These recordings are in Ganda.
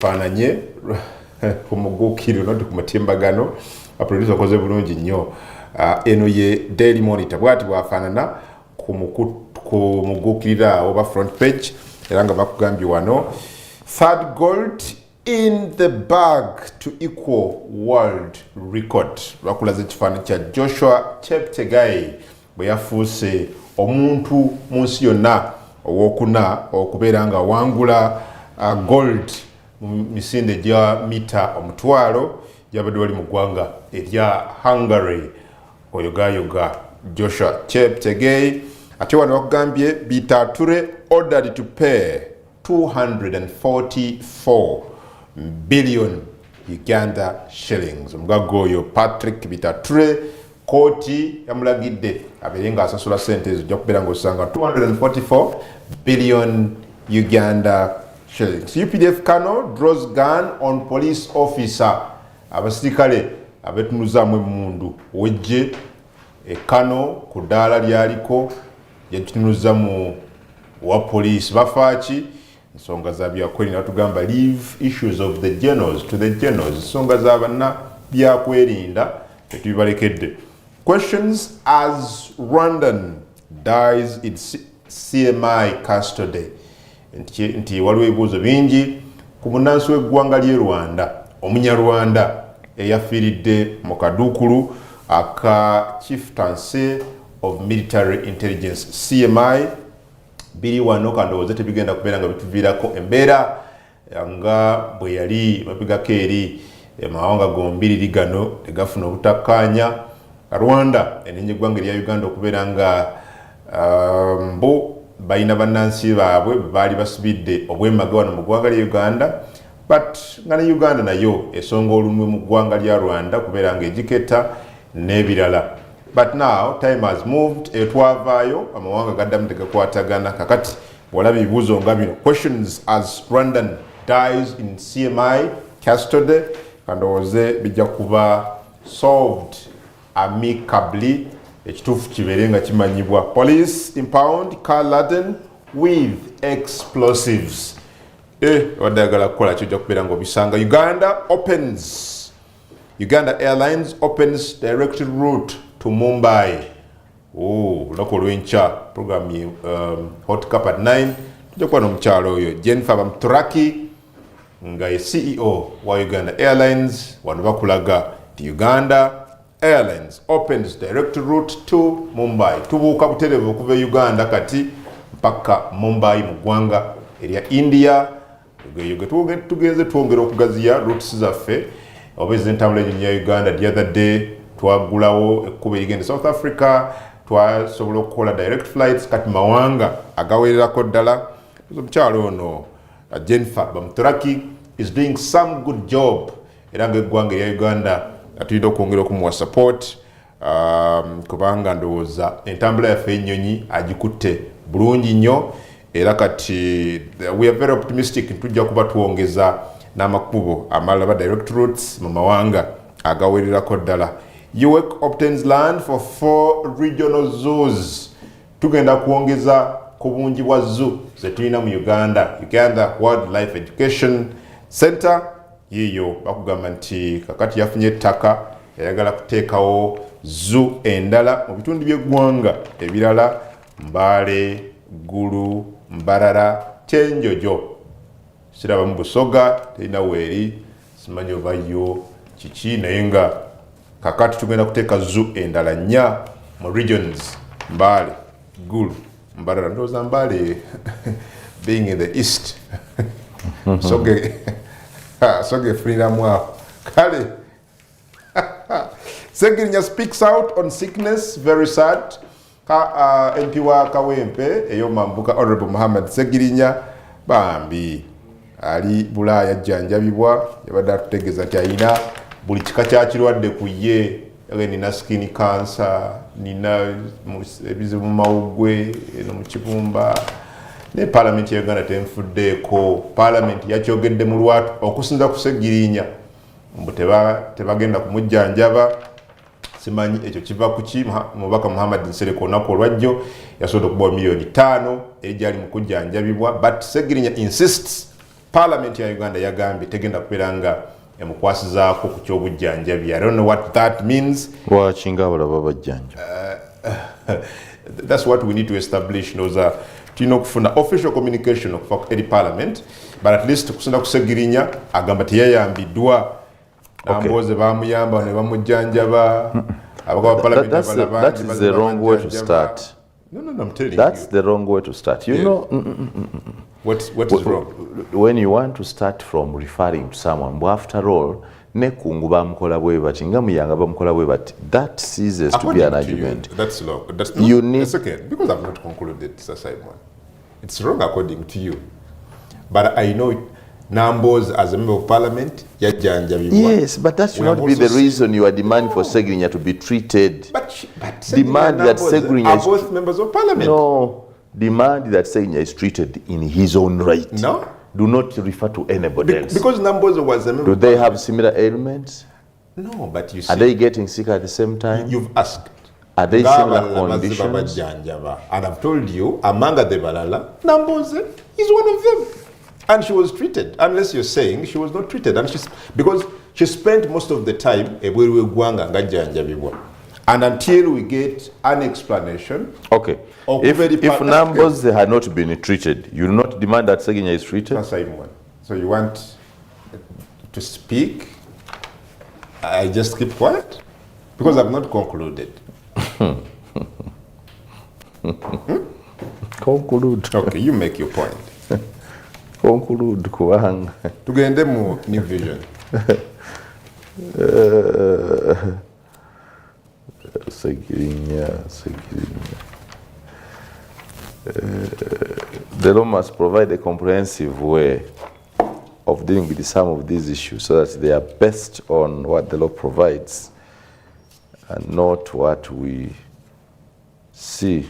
fananye kumugukiro noti kumatimbagano a producer koze bulungi nnyo eno ye Daily Monitor bwati bwafanana kumugukirira oba front page era nga bakugambye wano third gold in the bag to equal world record bakulaze kifaananyi kya Joshua Cheptegei bwe yafuuse omuntu mu nsi yonna owokuna okubeera nga wangula gold misinde gya mita omutwalo yabadde wali mu ggwanga erya Hungary oyogayoga Joshua Cheptegei ate wano bakugambye Bitature ordered to pay 244 billion Uganda shillings. Omugago oyo Patrick Bitature kooti yamulagidde abeere nga asasula sente ezo ojja kubeera ng'osanga 244 billion Uganda shillings. UPDF Kano draws gun on police officer. Abasirikale abetunuzaamu emmundu wejje Kano ku ddaala lyaliko yatunuza mu wa police bafaaki ensonga za byakwerinda batugamba leave issues of the journals to the journals ensonga za banna byakwerinda tetubibalekedde. Questions as Rwandan dies in CMI custody. Nti waliwo ebibuuzo bingi ku munnansi w'eggwanga ly'e Rwanda omunyarwanda eyafiiridde mu kaduukulu aka Chieftaincy of Military Intelligence CMI biri wano kandowooza tebigenda kubeera nga bituviirako embeera nga bwe yali mabigako eri amawanga gombiriri gano tegafuna obutakkaanya Rwanda enenye eggwanga erya Uganda okubeera nga mbu balina bannansi baabwe baali basibidde obwemage wano mu ggwanga lya Uganda but nga ne Uganda nayo esonga olunwe mu ggwanga lya Rwanda kubeera nga egiketta n'ebirala. But now time has moved etwavaayo amawanga gaddamu tegakwatagana kakati bw'olaba ebibuuzo nga bino questions as Rwandan dies in CMI custody kandowooze bijja kuba solved amicably ekituufu kibeere nga kimanyibwa. Police impound car laden with explosives. Wadde ayagala kukola kijja kubeera ng'obisanga. Uganda Airlines opens direct route to Mumbai. Lunaku lw'enkya program ye Hot Cup at 9 tujja kuba n'omukyalo oyo Jennifer Bamturaki nga ye CEO wa Uganda Airlines wano bakulaga nti Uganda Airlines opens direct route to Mumbai. Tubuuka butereevu okuva e Uganda kati mpaka Mumbai mu ggwanga erya India. Tugenze twongera okugaziya routes zaffe obeze entambula ya Uganda. The other day twagulawo ekkubo erigenda South Africa twasobola okukola direct flights kati mawanga agawererako ddala. Omukyalo ono Jennifer Bamturaki is doing some good job era nga eggwanga erya Uganda atulina okwongera okumuwa support kubanga ndowooza entambula yaffe y'ennyonyi agikutte bulungi nnyo era kati we are very optimistic tujja kuba tuwongeza n'amakubo amalala ba direct routes mu mawanga agawererako ddala. UWEC obtains land for 4 regional zoos. Tugenda kuwongeza ku bungi bwa zoo ze tulina mu Uganda Wildlife Education Center yiyo bakugamba nti kakati yafunye ettaka yayagala kuteekawo zoo endala mu bitundu by'eggwanga ebirala Mbale, Gulu, Mbarara, Kyenjojo. Siraba mu Busoga terina weeri simanyi oba yo kiki naye nga kakati tugenda kuteeka zoo endala 4 mu regions Mbale, Gulu, Mbarara. Ndowooza Mbale being in the east soge freedom awo kale. Segirinya speaks out on sickness very sad. MP wa Kawempe eyo Mambuka Honorable Muhammad Segirinya bambi ali Bulaaya ajjanjabibwa yabadde atutegeeza nti alina buli kika kya kirwadde ku ye. Nina skin cancer, nina ebizibu mu mawuggwe eno mu kibumba ne Parliament ya Uganda tenfuddeeko. Parliament yakyogedde mu lwatu okusinza ku Segirinya mbu tebagenda kumujjanjaba. Simanyi ekyo kiva ku ki. Mubaka Muhammad Nsereko olunaku olwajjo yasobola okubawa $5 million ejali mu kujjanjabibwa but Segirinya insists Parliament ya Uganda yagambye tegenda kubeera nga emukwasizaako ku ky'obujjanjabi. I don't know what that means. Lwaki abalaba bajjanja? That's what we need to establish. Tulina okufuna official communication okuva eri Parliament, but at least kusenda kusegirinya agamba teyayambiddwa. Namboze bamuyamba ne bamujjanjaba. That is the wrong way to start. No, I'm telling you. That's the wrong way to start. You know. What is wrong? When you want to start from referring to someone, after all, nekungu bamukola bwe bati nga muyanga bamukola bwe bati, that ceases to be an argument. That's law. That's okay, because I've not concluded, Sir Simon. It's wrong according to you. But I know Nambos as a member of Parliament, yes, but that should not be the reason you are demanding for Segrinya to be treated. But demand that Segrinya are both members of Parliament. No, demand that Segrinya is treated in his own right. No. Do not refer to anybody else. Because Nambos was a member. Do they have similar ailments? No, but you see. Are they getting sick at the same time? You've asked. Are they similar conditions? And I've told you, among the Balala, Nambos is one of them. And she was treated, unless you're saying she was not treated. And because she spent most of the time, and until we get an explanation. Okay. If numbers had not been treated, you do not demand that Segrinya is treated? So you want to speak? I just keep quiet? Because I've not concluded. Conclude. Okay, you make your point. Conclude kubanga. Tugende mu New Vision. Segrinya. The law must provide a comprehensive way of dealing with some of these issues so that they are based on what the law provides and not what we see.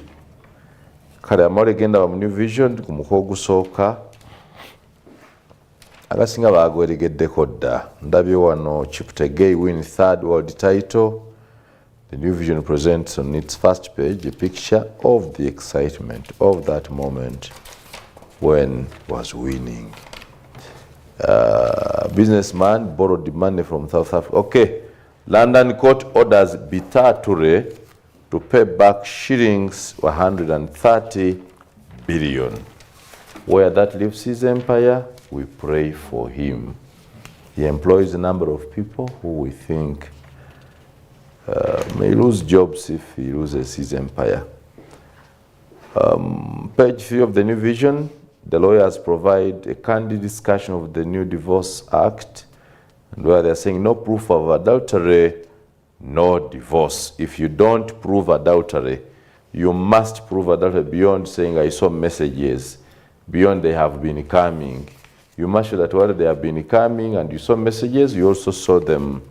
Kale amale genda mu New Vision ku muko gusooka agasinga bagweregeddeko dda. Ndabye wano Cheptegei win third world title. The New Vision presents on its first page a picture of the excitement of that moment when was winning. Businessman borrowed the money from South Africa. Okay, London court orders Bitar Ture to pay back shillings 130 billion. Where that leaves his empire, we pray for him. He employs a number of people who we think may lose jobs if he loses his empire. Page 3 of the New Vision, the lawyers provide a candid discussion of the new Divorce Act, and where they're saying no proof of adultery, no divorce. If you don't prove adultery, you must prove adultery beyond saying I saw messages, beyond they have been coming. You must show that while they have been coming and you saw messages, you also saw them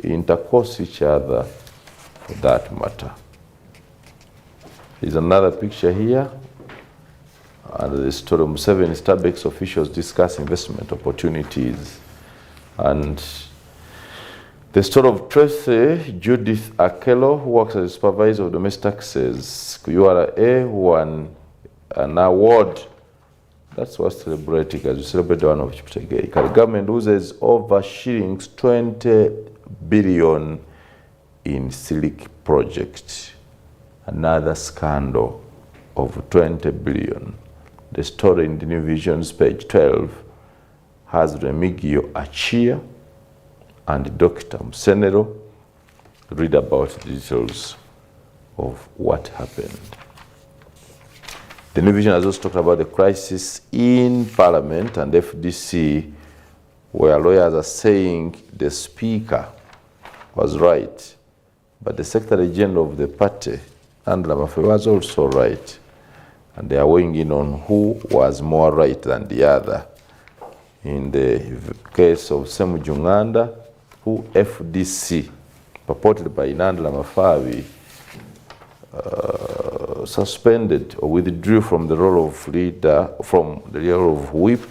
intercourse each other for that matter. There's another picture here. And the story of Museveni Starbucks officials discuss investment opportunities. And the story of Tracy Judith Akello, who works as a supervisor of domestic taxes, URA, who won an award. That's what's celebrating as we celebrate the one of Cheptegei. The government loses over shillings 20 billion in Silk project. Another scandal of 20 billion. The story in the New Vision's page 12 has Remigio Achia and Dr. Msenero read about the details of what happened. The New Vision has also talked about the crisis in Parliament and FDC, where lawyers are saying the Speaker was right, but the Secretary General of the party, Angela Mafe, was also right. And they are weighing in on who was more right than the other. In the case of Semu Junganda, who FDC, purported by Nandla Mafabi, suspended or withdrew from the role of leader, from the role of whip,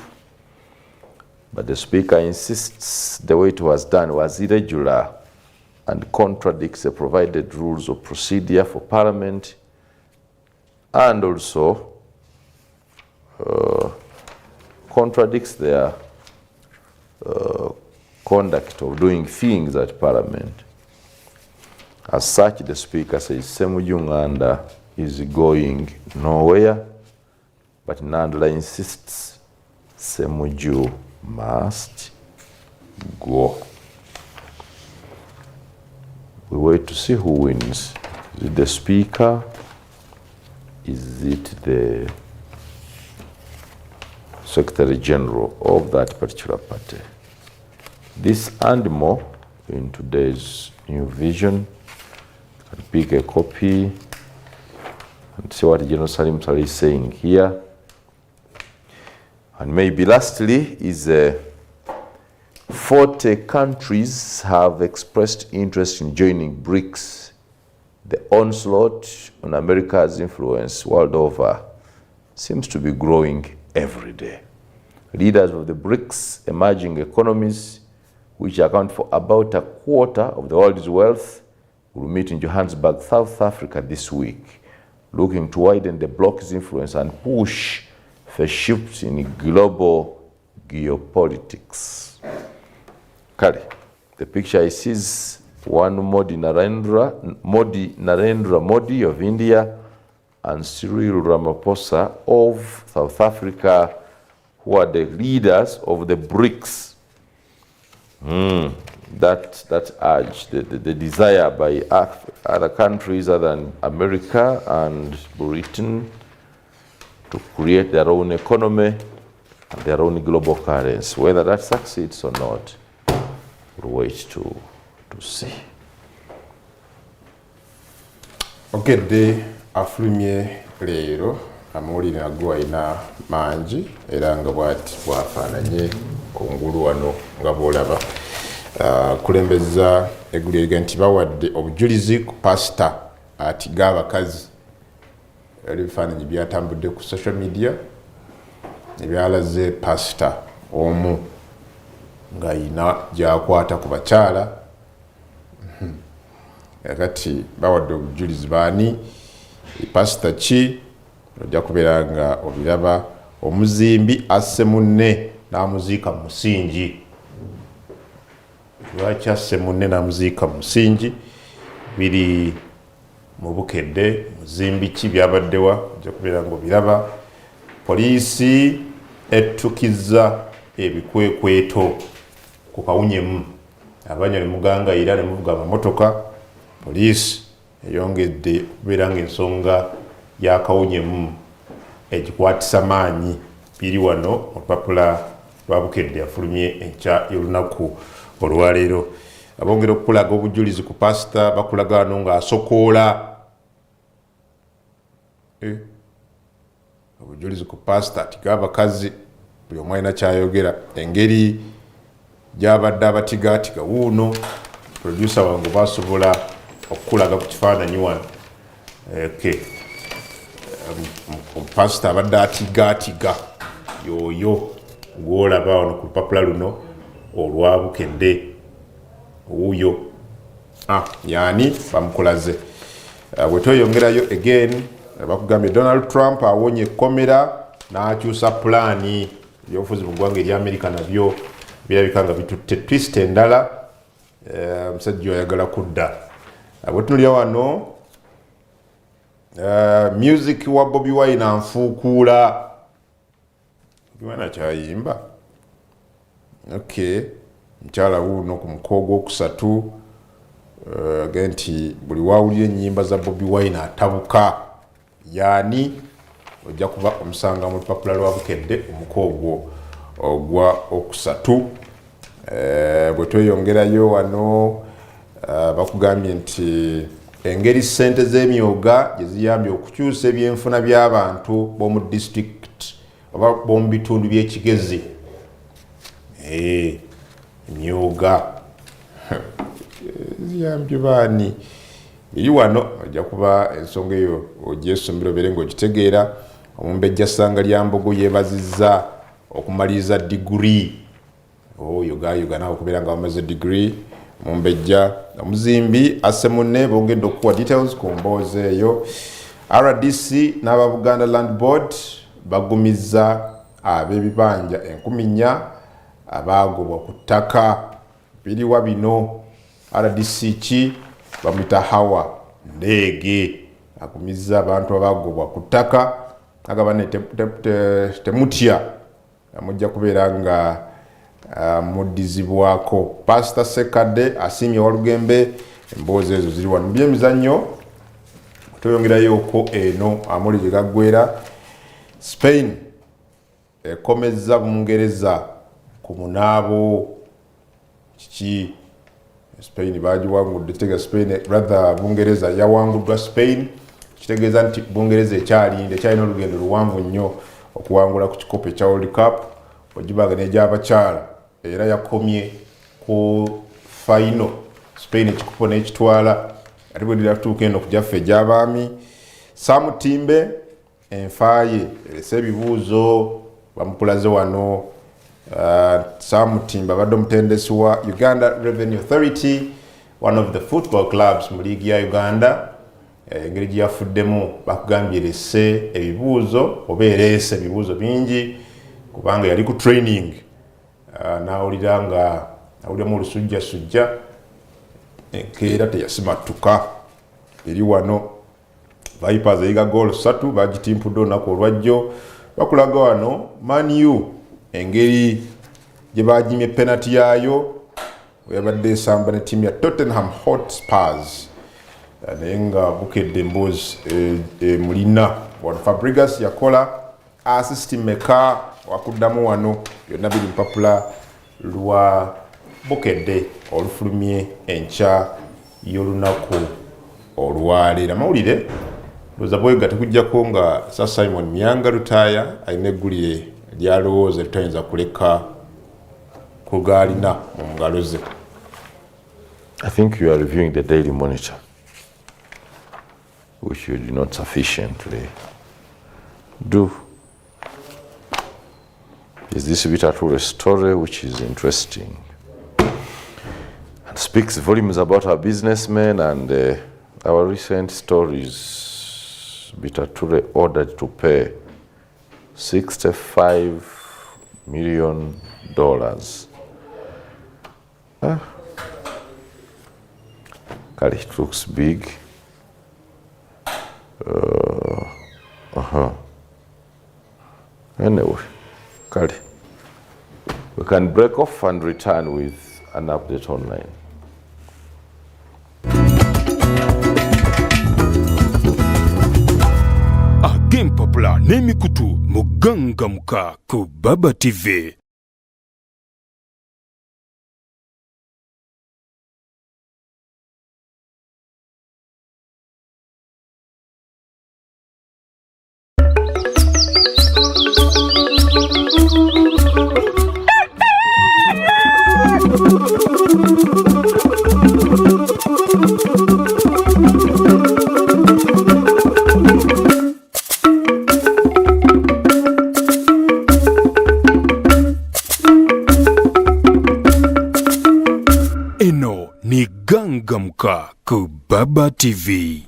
but the Speaker insists the way it was done was irregular and contradicts the provided rules of procedure for Parliament, and also contradicts their conduct of doing things at Parliament. As such, the Speaker says Ssemujju Nganda is going nowhere, but Nandala insists Ssemujju must go. We wait to see who wins. Is it the Speaker? Is it the Secretary General of that particular party? This and more in today's New Vision. You can pick a copy and see what General Salim Saleh is saying here. And maybe lastly is 40 countries have expressed interest in joining BRICS. The onslaught on America's influence world over seems to be growing every day. Leaders of the BRICS emerging economies, which account for about a quarter of the world's wealth, will meet in Johannesburg, South Africa this week, looking to widen the bloc's influence and push for shifts in global geopolitics. Kale, the picture I see is one Modi Narendra Modi of India and Cyril Ramaphosa of South Africa, who are the leaders of the BRICS. That urge, the desire by other countries other than America and Britain to create their own economy and their own global currency. Whether that succeeds or not, we'll wait to see. Okedde afulumye leero amawulire nago alina mangi era nga bw'ati bwafaananye kungulu wano nga bw'olaba. Kulembeza eggulu eriga nti bawadde obujulizi ku pasita atiga abakazi. Ebifaananyi byatambudde ku social media ebyalaze pasita omu nga ayina gy'akwata ku bakyala. Kati bawadde obujulizi baani pasita ki ojja kubeera nga obiraba. Omuzimbi asse munne n'amuziika mu musingi. Lwaki asse munne n'amuziika mu musingi? Biri mu Bukedde. Muzimbi ki byabaddewa ojja kubeera nga obiraba. Poliisi ettukizza ebikwekweto ku kawunyemu. Abanya ne mugangayira ne muvuga amamotoka. Poliisi eyongedde okubeera ng'ensonga y'akawunyemu egikwatisa maanyi. Biri wano olupapula lwa Bukedde afulumye enkya y'olunaku olwaleero. Abongera okulaga obujulizi ku pasita bakulaga wano ng'asokoola. Obujulizi ku pasita atiga abakazi, buli omu alina kyayogera. Engeri gy'abadde abatigaatiga wuuno producer wange basobola okulaga ku kifaananyi wano. Pasita abadde atigaatiga yoyo gw'olaba wano ku lupapula luno olwa Bukedde. Wuuyo yaani bamukulaze. Bwe tweyongerayo again bakugambye Donald Trump awonye ekkomera n'akyusa pulaani. Ebyobufuzi mu ggwanga erya Amerika nabyo birabika nga bitutte twist endala. Omusajja ayagala kudda. Bwe tunulya wano music wa Bobi Wine anfuukuula. Bobi Wine akyayimba. Mukyala wuuno ku muko ogwokusatu again nti buli waawulira ennyimba za Bobi Wine atabuka. Yaani ojja kuba omusanga mu lupapula lwa Bukedde omuko ogwo ogwa okusatu. Bwe tweyongerayo wano bakugambye nti engeri ssente z'emyoga gye ziyambye okukyusa ebyenfuna by'abantu b'omu district oba b'omu bitundu by'ekigezi. Emyoga ziyambye baani. Eri wano ojja kuba ensonga eyo ogyesomera obeere ng'ogitegeera. Omumbejja Ssanga Lyambogo yeebazizza okumaliriza diguri. Yoga naawe okubeera nga wamaze diguri. Mumbejja omuzimbi asse munne bongedde okuwa details ku mboozi eyo. RDC n'aba Buganda Land Board bagumizza ab'ebibanja 4,000 abaagobwa ku ttaka. Biriwa bino RDC ki bamuyita Hawa Ndeege agumizza abantu abaagobwa ku ttaka agaba ne temutya mujja kubeera nga muddizibwako. Pastor Sekade asiimye Walugembe. Emboozi ezo ziri wano mu byemizannyo. Tuyongerayooko eno amuli gye gaggwera. Spain ekomezza Bungereza ku munaabo. Kiki Spain bagiwangudde kitega Spain rather Bungereza yawanguddwa Spain, kitegeeza nti Bungereza ekyalina olugendo luwanvu nnyo okuwangula ku kikopo ekya World Cup ogibaga n'egy'abakyala era yakomye ku final Spain ekikopo n'ekitwala ate bwe liratuuka eno ku gyaffe egy'abaami. Sam Timbe enfaaye erese ebibuuzo bamukulaze wano. Sam Timbe abadde omutendesi wa Uganda Revenue Authority, one of the football clubs mu liigi ya Uganda. Engeri gye yafuddemu bakugambye erese ebibuuzo oba ereese ebibuuzo bingi kubanga yali ku training n'awulira nga awuliramu olusujjasujja enkeera teyasimatuka. Eri wano Vipers eyiga goal 3 bagitimpudde olunaku olwajjo bakulaga wano Man U engeri gye bagimye penalty yaayo yabadde esamba ne ttiimu ya Tottenham Hotspurs naye nga bukedde emboozi mulina wano. Fabregas yakola assist meka wakuddamu wano byonna biri mpapula lwa bukedde olufulumye enkya y'olunaku olwaleero. Amawulire ndowooza bwega tekujjako nga Sir Simon Myanga Lutaaya alina eggulire lyalowooza litayinza kuleka kugaalina mu ngalo ze. I think you are reviewing the Daily Monitor, which you did not sufficiently do. Is this Vita Ture story, which is interesting and speaks volumes about our businessmen and our recent stories. Vita Ture ordered to pay $65 million. Kali, it looks big. Anyway, Kali, we can break off and return with an update online. Agempapula n'emikutu mugangamuka ku Baba TV. Eno ni Gangamuka ku Baba TV.